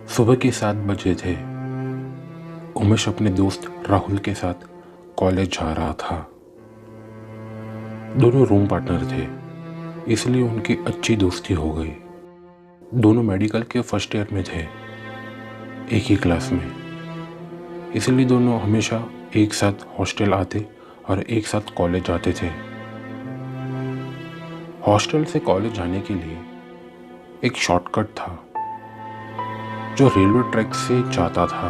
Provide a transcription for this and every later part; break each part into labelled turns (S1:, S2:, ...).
S1: सुबह के 7 बजे थे। उमेश अपने दोस्त राहुल के साथ कॉलेज जा रहा था। दोनों रूम पार्टनर थे, इसलिए उनकी अच्छी दोस्ती हो गई। दोनों मेडिकल के फर्स्ट ईयर में थे, एक ही क्लास में। इसलिए दोनों हमेशा एक साथ हॉस्टल आते और एक साथ कॉलेज जाते थे। हॉस्टल से कॉलेज जाने के लिए एक शॉर्टकट था जो रेलवे ट्रैक से जाता था।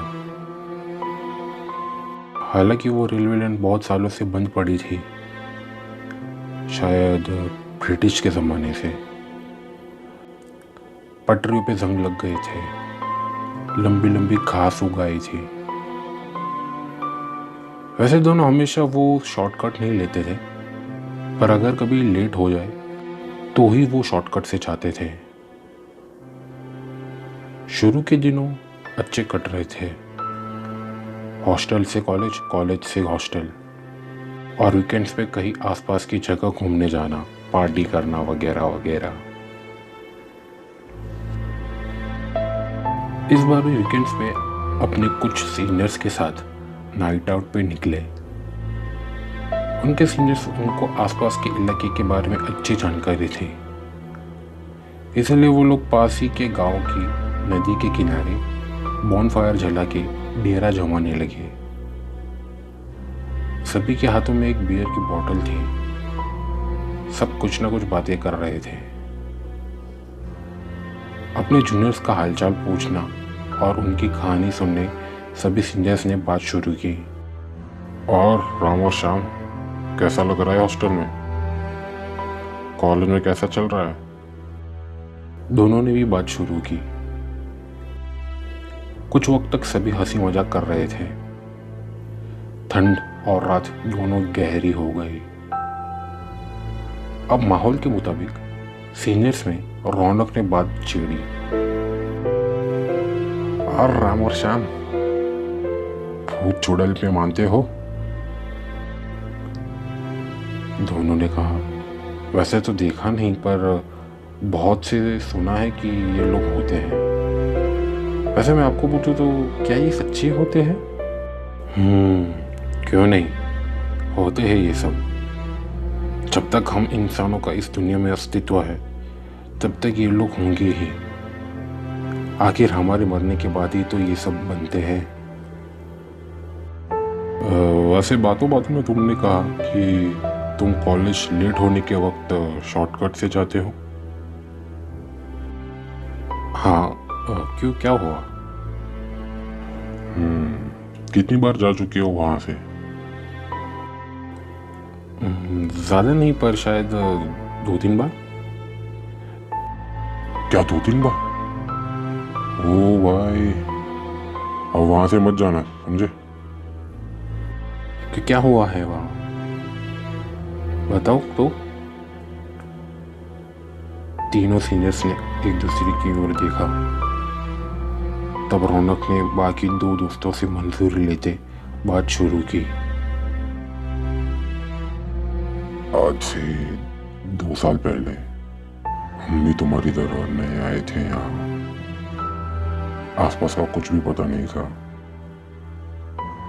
S1: हालांकि वो रेलवे लाइन बहुत सालों से बंद पड़ी थी, शायद ब्रिटिश के ज़माने से। पटरियों पे जंग लग गए थे, लंबी लंबी घास उग आई थी। वैसे दोनों हमेशा वो शॉर्टकट नहीं लेते थे, पर अगर कभी लेट हो जाए तो ही वो शॉर्टकट से जाते थे। शुरू के दिनों अच्छे कट रहे थे, हॉस्टल से कॉलेज, कॉलेज से हॉस्टल, और वीकेंड्स पे कहीं आसपास की जगह घूमने जाना, पार्टी करना वगैरह वगैरह। इस बार भी वीकेंड्स पे अपने कुछ सीनियर्स के साथ नाइट आउट पे निकले। उनके सीनियर्स उनको आसपास के इलाके के बारे में अच्छी जानकारी थी, इसलिए वो लोग पास ही के गांव की नदी के किनारे बॉनफायर जला के डेरा जमाने लगे। सभी के हाथों में एक बियर की बोतल थी। सब कुछ ना कुछ बातें कर रहे थे। अपने जूनियर्स का हालचाल पूछना और उनकी कहानी सुनने सभी सीनियर्स ने बात शुरू की।
S2: और राम और श्याम, कैसा लग रहा है हॉस्टल में? कॉलेज में कैसा चल रहा है?
S1: दोनों ने भी बात शुरू की। कुछ वक्त तक सभी हंसी मजाक कर रहे थे। ठंड और रात दोनों गहरी हो गई। अब माहौल के मुताबिक सीनियर्स में रौनक ने बात छेड़ी।
S2: और राम और श्याम, भूत चुड़ैल पे मानते हो?
S1: दोनों ने कहा, वैसे तो देखा नहीं, पर बहुत से सुना है कि ये लोग होते हैं। वैसे मैं आपको पूछूं तो क्या ये सच्चे होते हैं? क्यों नहीं, होते हैं ये सब। जब तक हम इंसानों का इस दुनिया में अस्तित्व है, तब तक ये लोग होंगे ही। आखिर हमारे मरने के बाद ही तो ये सब बनते हैं।
S2: वैसे बातों बातों में तुमने कहा कि तुम कॉलेज लेट होने के वक्त शॉर्टकट से जाते हो।
S1: हाँ, क्यों, क्या हुआ?
S2: कितनी बार जा चुके हो वहां से?
S1: ज़्यादा नहीं, पर शायद 2-3 बार।
S2: क्या 2-3 बार? ओ भाई, अब वहां से मत जाना, समझे?
S1: कि क्या हुआ है वहाँ, बताओ तो। तीनों सीनियर्स ने एक दूसरे की ओर देखा। तब रौनक ने बाकी 2 दोस्तों से मंजूरी लेते बात शुरू की।
S2: आज से 2 साल पहले हम भी तुम्हारी तरह नए आए थे यहाँ। आसपास का कुछ भी पता नहीं था।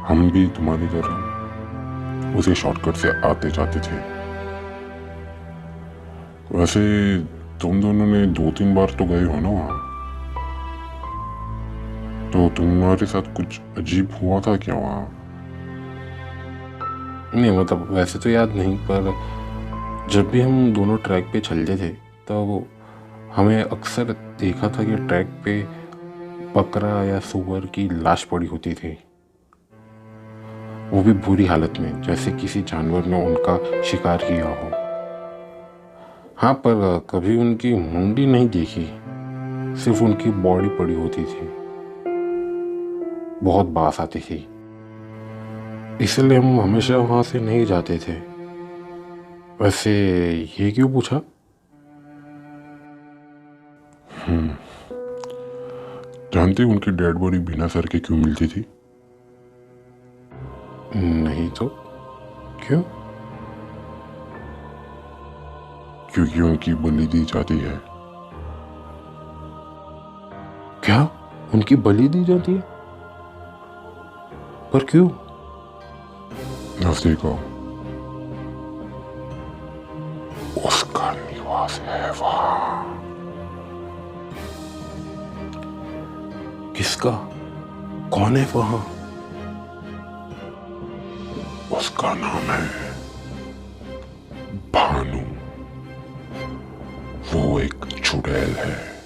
S2: हम भी तुम्हारी तरह उसी शॉर्टकट से आते जाते थे। वैसे तुम दोनों ने 2-3 बार तो गए हो ना वहाँ, तो तुम्हारे साथ कुछ अजीब हुआ था क्या वहाँ?
S1: नहीं, मतलब वैसे तो याद नहीं, पर जब भी हम दोनों ट्रैक पे चलते थे तब हमें अक्सर देखा था कि ट्रैक पे बकरा या सूअर की लाश पड़ी होती थी, वो भी बुरी हालत में, जैसे किसी जानवर ने उनका शिकार किया हो। हाँ, पर कभी उनकी मुंडी नहीं देखी, सिर्फ उनकी बॉडी पड़ी होती थी। बहुत बास आती थी, इसलिए हम हमेशा वहां से नहीं जाते थे। वैसे ये क्यों पूछा?
S2: जानते हो उनकी डेड बॉडी बिना सर के क्यों मिलती थी?
S1: नहीं तो क्यों?
S2: क्योंकि उनकी बलि दी जाती है।
S1: क्या? उनकी बलि दी जाती है? पर क्यों?
S2: नजदीक आओ, उसका निवास है वहां।
S1: किसका? कौन है वहां?
S2: उसका नाम है भानु। वो एक चुड़ैल है।